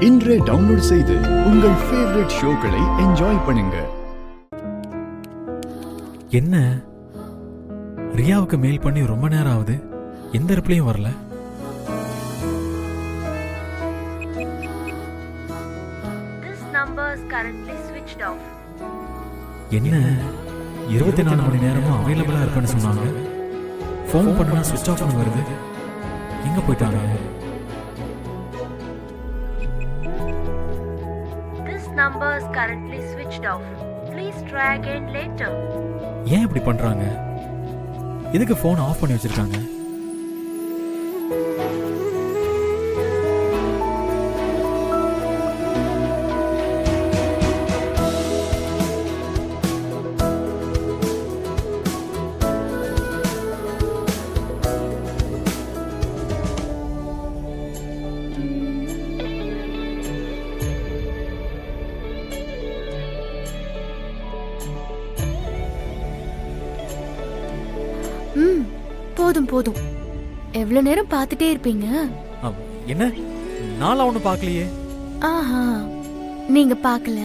இன்றே டவுன்லோட் செய்து உங்கள் ஃபேவரட் ஷோக்களை என்ஜாய் பண்ணுங்க. என்ன ரியாவுக்கு மெயில் பண்ணி ரொம்ப நேரம் ஆகுது, எந்த ரிப்ளையும் வரல. என்ன 24 மணி நேரமும் அவைலபிளா இருப்பேன்னு சொன்னாங்க. ஃபோன் பண்ணா சுவிட்ச் ஆஃப் வருது. எங்க போயிட்டாங்க? Number is currently switched off. Please try again later. ஏன் இப்படி பண்றாங்க? எதுக்கு ஃபோன் ஆஃப் பண்ணி வச்சிருக்காங்க? போதும் போதும். எவ்வளவு நேரம் பார்த்துட்டே இருப்பீங்க? என்ன நாளா ஒண்ணு பார்க்கலையே. ஆஹா, நீங்க பார்க்கல.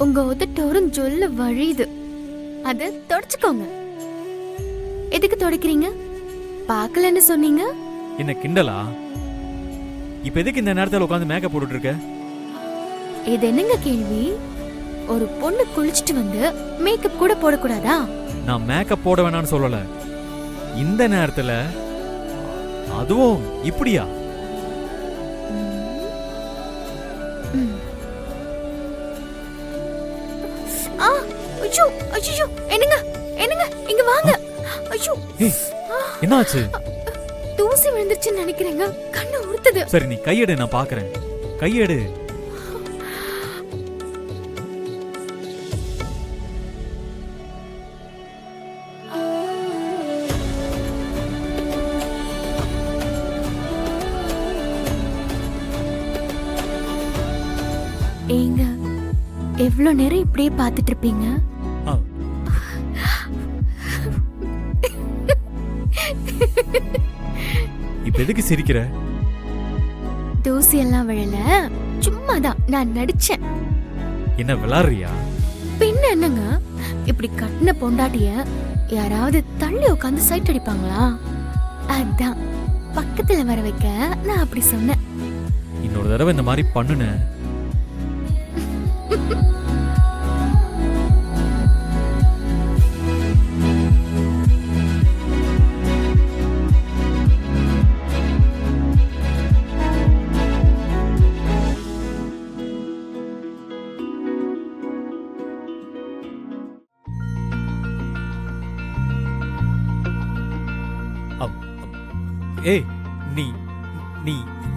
உங்க உதட்டோரம் சொல்ல வழியுது, அத தொடச்சுக்கோங்க. எதுக்கு தொடக்கிறீங்க? பார்க்கலன்னு சொன்னீங்க. என்ன கிண்டலா? இப்ப எதுக்கு இந்த நேரத்துல உட்கார்ந்து மேக்கப் போட்டுட்டு இருக்க? இது என்னங்க கேள்வி? ஒரு பொண்ணு குளிச்சிட்டு வந்து மேக்கப் கூட போடக்கூடாதா? நான் மேக்கப் போட வேணாம்னு சொல்லல. இந்த நேரத்துல அதுவும் இப்படியா? என்னங்க என்னங்க இங்க வாங்க. ஐயோ, என்னாச்சு? தூசி விழுந்துருச்சுன்னு நினைக்கிறேங்க. கண்ணு உறுத்துது. சரி, நீ கையெடு, நான் பாக்குறேன். கையெடு. ஏங்க, எவ்வளவு நேரம் இப்படியே பார்த்துட்டு இருப்பீங்க? இப்ப எதுக்கு சிரிக்கிற? தூசி எல்லாம் விழல, சும்மாதான் நான் நடிச்சேன். என்ன விளையாடுறியா? பின்ன என்னங்க, இப்படி கட்டின பொண்டாட்டிய யாராவது தள்ளி உட்காந்து சைட் அடிப்பாங்களா? அதான் பக்கத்துல வர வைக்க நான் அப்படி சொன்னேன். இன்னொரு தடவை இந்த மாதிரி பண்ணுன. ஏய், நீ நீ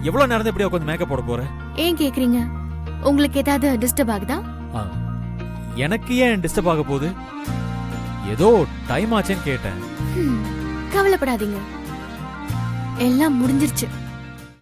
எவ்வளவு நேரம் இப்படியே உட்கார்ந்து மேக்கப் போட போற? ஏன் கேக்குறீங்க? உங்களுக்கு ஏதாவது டிஸ்டர்ப் ஆகுதா? எனக்கு ஏன் டிஸ்டர்ப் ஆக போகுது? ஏதோ டைம் ஆச்சேன்னு கேட்டேன். கவலைப்படாதீங்க, எல்லாம் முடிஞ்சிருச்சு.